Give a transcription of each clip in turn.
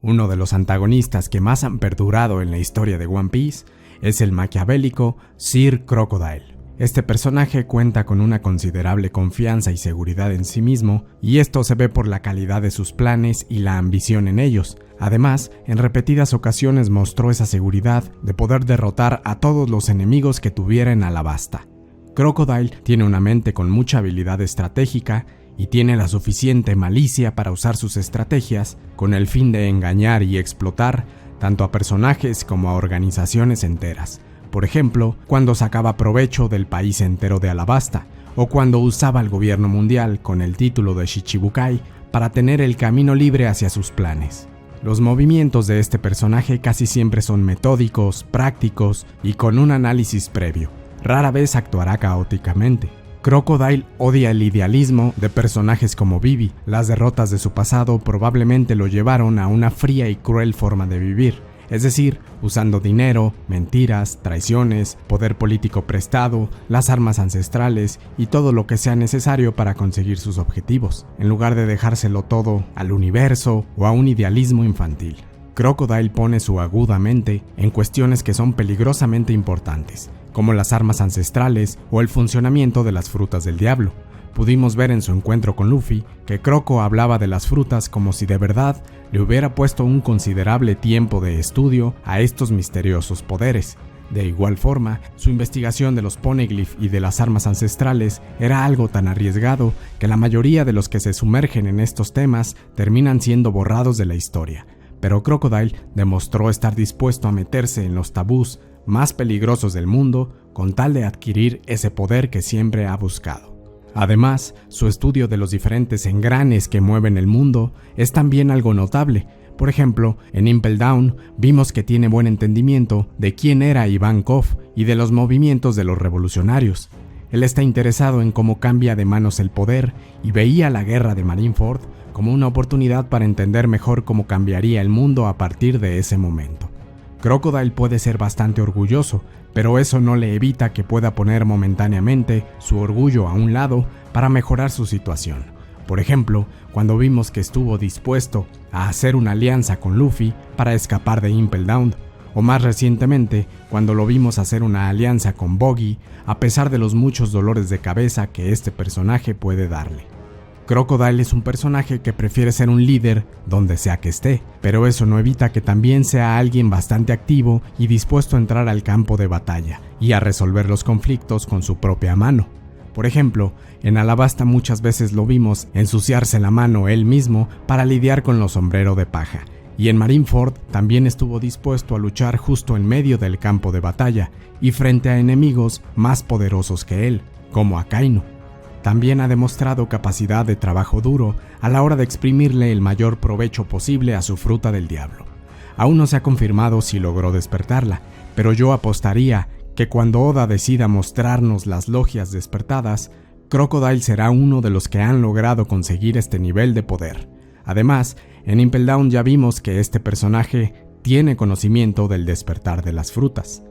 Uno de los antagonistas que más han perdurado en la historia de One Piece es el maquiavélico Sir Crocodile. Este personaje cuenta con una considerable confianza y seguridad en sí mismo, y esto se ve por la calidad de sus planes y la ambición en ellos. Además, en repetidas ocasiones mostró esa seguridad de poder derrotar a todos los enemigos que tuviera en Alabasta. Crocodile tiene una mente con mucha habilidad estratégica y tiene la suficiente malicia para usar sus estrategias con el fin de engañar y explotar tanto a personajes como a organizaciones enteras. Por ejemplo, cuando sacaba provecho del país entero de Alabasta, o cuando usaba al gobierno mundial con el título de Shichibukai para tener el camino libre hacia sus planes. Los movimientos de este personaje casi siempre son metódicos, prácticos y con un análisis previo. Rara vez actuará caóticamente. Crocodile odia el idealismo de personajes como Vivi. Las derrotas de su pasado probablemente lo llevaron a una fría y cruel forma de vivir, es decir, usando dinero, mentiras, traiciones, poder político prestado, las armas ancestrales y todo lo que sea necesario para conseguir sus objetivos, en lugar de dejárselo todo al universo o a un idealismo infantil. Crocodile pone su aguda mente en cuestiones que son peligrosamente importantes, como las armas ancestrales o el funcionamiento de las frutas del diablo. Pudimos ver en su encuentro con Luffy que Croco hablaba de las frutas como si de verdad le hubiera puesto un considerable tiempo de estudio a estos misteriosos poderes. De igual forma, su investigación de los Poneglyph y de las armas ancestrales era algo tan arriesgado que la mayoría de los que se sumergen en estos temas terminan siendo borrados de la historia. Pero Crocodile demostró estar dispuesto a meterse en los tabús más peligrosos del mundo con tal de adquirir ese poder que siempre ha buscado. Además, su estudio de los diferentes engranes que mueven el mundo es también algo notable. Por ejemplo, en Impel Down vimos que tiene buen entendimiento de quién era Ivankov y de los movimientos de los revolucionarios. Él está interesado en cómo cambia de manos el poder y veía la guerra de Marineford como una oportunidad para entender mejor cómo cambiaría el mundo a partir de ese momento. Crocodile puede ser bastante orgulloso, pero eso no le evita que pueda poner momentáneamente su orgullo a un lado para mejorar su situación. Por ejemplo, cuando vimos que estuvo dispuesto a hacer una alianza con Luffy para escapar de Impel Down, o más recientemente, cuando lo vimos hacer una alianza con Buggy, a pesar de los muchos dolores de cabeza que este personaje puede darle. Crocodile es un personaje que prefiere ser un líder donde sea que esté, pero eso no evita que también sea alguien bastante activo y dispuesto a entrar al campo de batalla y a resolver los conflictos con su propia mano. Por ejemplo, en Alabasta muchas veces lo vimos ensuciarse la mano él mismo para lidiar con los sombreros de paja, y en Marineford también estuvo dispuesto a luchar justo en medio del campo de batalla y frente a enemigos más poderosos que él, como Akainu. También ha demostrado capacidad de trabajo duro a la hora de exprimirle el mayor provecho posible a su fruta del diablo. Aún no se ha confirmado si logró despertarla, pero yo apostaría que cuando Oda decida mostrarnos las logias despertadas, Crocodile será uno de los que han logrado conseguir este nivel de poder. Además, en Impel Down ya vimos que este personaje tiene conocimiento del despertar de las frutas.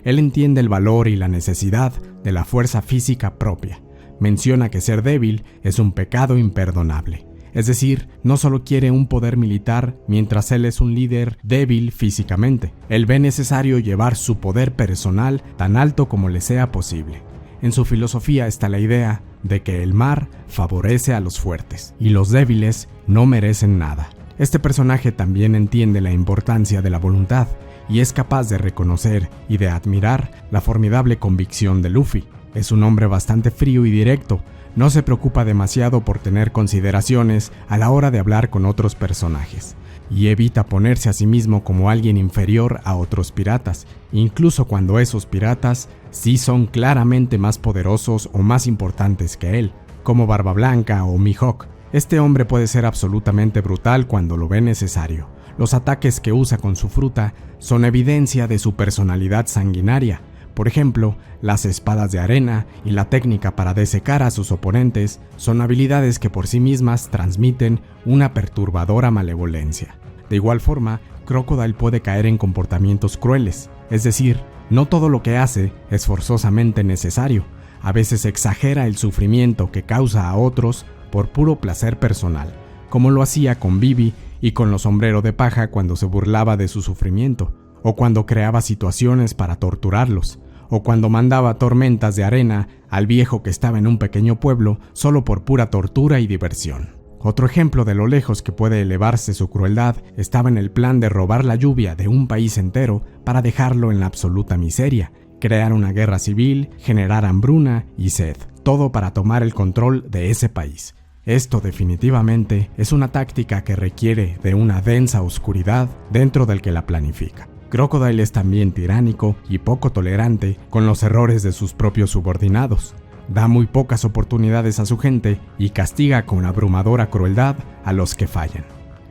Él entiende el valor y la necesidad de la fuerza física propia. Menciona que ser débil es un pecado imperdonable. Es decir, no solo quiere un poder militar mientras él es un líder débil físicamente. Él ve necesario llevar su poder personal tan alto como le sea posible. En su filosofía está la idea de que el mar favorece a los fuertes y los débiles no merecen nada. Este personaje también entiende la importancia de la voluntad y es capaz de reconocer y de admirar la formidable convicción de Luffy. Es un hombre bastante frío y directo, no se preocupa demasiado por tener consideraciones a la hora de hablar con otros personajes, y evita ponerse a sí mismo como alguien inferior a otros piratas, incluso cuando esos piratas sí son claramente más poderosos o más importantes que él, como Barba Blanca o Mihawk. Este hombre puede ser absolutamente brutal cuando lo ve necesario. Los ataques que usa con su fruta son evidencia de su personalidad sanguinaria. Por ejemplo, las espadas de arena y la técnica para desecar a sus oponentes son habilidades que por sí mismas transmiten una perturbadora malevolencia. De igual forma, Crocodile puede caer en comportamientos crueles, es decir, no todo lo que hace es forzosamente necesario. A veces exagera el sufrimiento que causa a otros por puro placer personal, como lo hacía con Vivi y con los sombreros de paja cuando se burlaba de su sufrimiento, o cuando creaba situaciones para torturarlos, o cuando mandaba tormentas de arena al viejo que estaba en un pequeño pueblo solo por pura tortura y diversión. Otro ejemplo de lo lejos que puede elevarse su crueldad estaba en el plan de robar la lluvia de un país entero para dejarlo en la absoluta miseria, crear una guerra civil, generar hambruna y sed, todo para tomar el control de ese país. Esto definitivamente es una táctica que requiere de una densa oscuridad dentro del que la planifica. Crocodile es también tiránico y poco tolerante con los errores de sus propios subordinados. Da muy pocas oportunidades a su gente y castiga con abrumadora crueldad a los que fallan.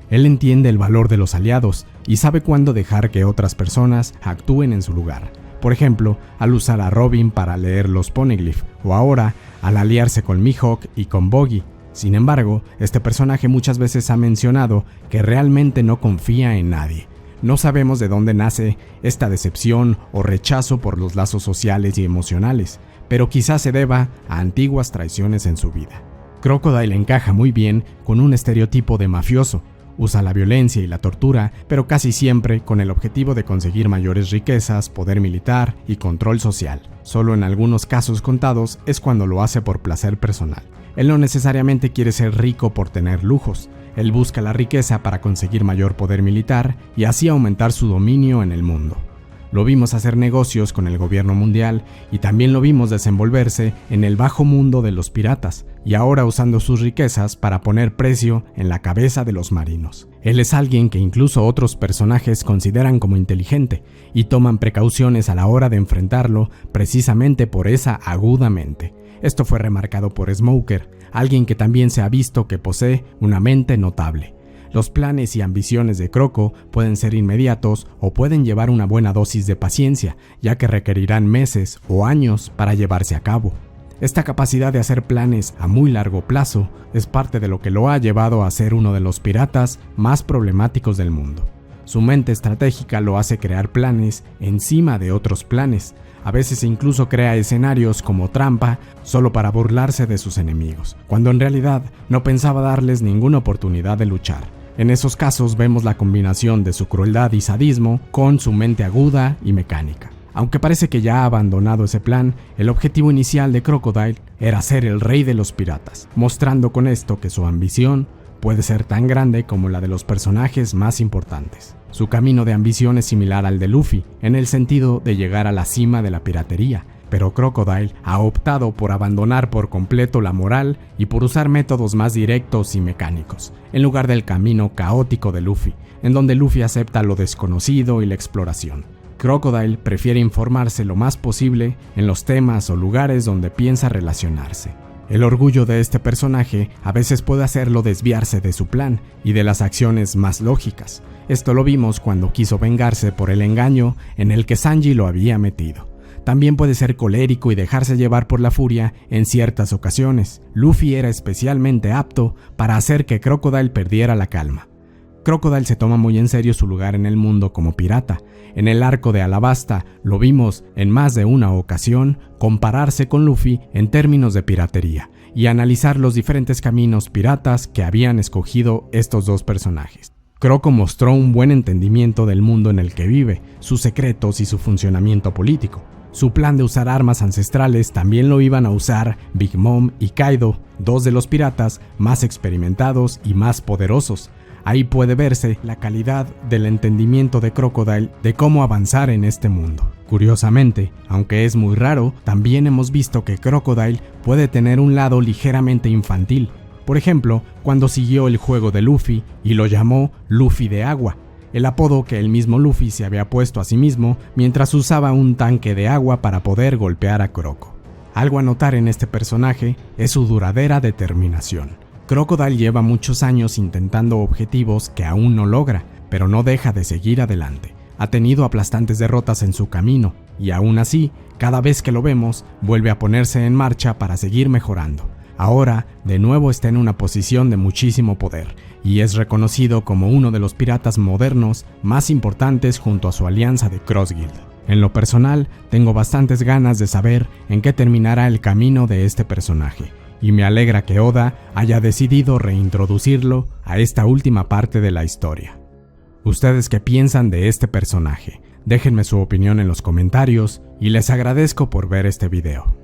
Él entiende el valor de los aliados y sabe cuándo dejar que otras personas actúen en su lugar. Por ejemplo, al usar a Robin para leer los Poneglyph, o ahora al aliarse con Mihawk y con Buggy. Sin embargo, este personaje muchas veces ha mencionado que realmente no confía en nadie. No sabemos de dónde nace esta decepción o rechazo por los lazos sociales y emocionales, pero quizás se deba a antiguas traiciones en su vida. Crocodile encaja muy bien con un estereotipo de mafioso. Usa la violencia y la tortura, pero casi siempre con el objetivo de conseguir mayores riquezas, poder militar y control social. Solo en algunos casos contados es cuando lo hace por placer personal. Él no necesariamente quiere ser rico por tener lujos. Él busca la riqueza para conseguir mayor poder militar y así aumentar su dominio en el mundo. Lo vimos hacer negocios con el gobierno mundial y también lo vimos desenvolverse en el bajo mundo de los piratas y ahora usando sus riquezas para poner precio en la cabeza de los marinos. Él es alguien que incluso otros personajes consideran como inteligente y toman precauciones a la hora de enfrentarlo precisamente por esa aguda mente. Esto fue remarcado por Smoker, alguien que también se ha visto que posee una mente notable. Los planes y ambiciones de Croco pueden ser inmediatos o pueden llevar una buena dosis de paciencia, ya que requerirán meses o años para llevarse a cabo. Esta capacidad de hacer planes a muy largo plazo es parte de lo que lo ha llevado a ser uno de los piratas más problemáticos del mundo. Su mente estratégica lo hace crear planes encima de otros planes. A veces incluso crea escenarios como trampa solo para burlarse de sus enemigos, cuando en realidad no pensaba darles ninguna oportunidad de luchar. En esos casos vemos la combinación de su crueldad y sadismo con su mente aguda y mecánica. Aunque parece que ya ha abandonado ese plan, el objetivo inicial de Crocodile era ser el rey de los piratas, mostrando con esto que su ambición puede ser tan grande como la de los personajes más importantes. Su camino de ambición es similar al de Luffy, en el sentido de llegar a la cima de la piratería, pero Crocodile ha optado por abandonar por completo la moral y por usar métodos más directos y mecánicos, en lugar del camino caótico de Luffy, en donde Luffy acepta lo desconocido y la exploración. Crocodile prefiere informarse lo más posible en los temas o lugares donde piensa relacionarse. El orgullo de este personaje a veces puede hacerlo desviarse de su plan y de las acciones más lógicas. Esto lo vimos cuando quiso vengarse por el engaño en el que Sanji lo había metido. También puede ser colérico y dejarse llevar por la furia en ciertas ocasiones. Luffy era especialmente apto para hacer que Crocodile perdiera la calma. Crocodile se toma muy en serio su lugar en el mundo como pirata. En el arco de Alabasta lo vimos en más de una ocasión compararse con Luffy en términos de piratería y analizar los diferentes caminos piratas que habían escogido estos dos personajes. Croco mostró un buen entendimiento del mundo en el que vive, sus secretos y su funcionamiento político. Su plan de usar armas ancestrales también lo iban a usar Big Mom y Kaido, dos de los piratas más experimentados y más poderosos. Ahí puede verse la calidad del entendimiento de Crocodile de cómo avanzar en este mundo. Curiosamente, aunque es muy raro, también hemos visto que Crocodile puede tener un lado ligeramente infantil. Por ejemplo, cuando siguió el juego de Luffy y lo llamó Luffy de Agua, el apodo que el mismo Luffy se había puesto a sí mismo mientras usaba un tanque de agua para poder golpear a Croco. Algo a notar en este personaje es su duradera determinación. Crocodile lleva muchos años intentando objetivos que aún no logra, pero no deja de seguir adelante. Ha tenido aplastantes derrotas en su camino, y aún así, cada vez que lo vemos, vuelve a ponerse en marcha para seguir mejorando. Ahora, de nuevo está en una posición de muchísimo poder, y es reconocido como uno de los piratas modernos más importantes junto a su alianza de Cross Guild. En lo personal, tengo bastantes ganas de saber en qué terminará el camino de este personaje, y me alegra que Oda haya decidido reintroducirlo a esta última parte de la historia. ¿Ustedes qué piensan de este personaje? Déjenme su opinión en los comentarios y les agradezco por ver este video.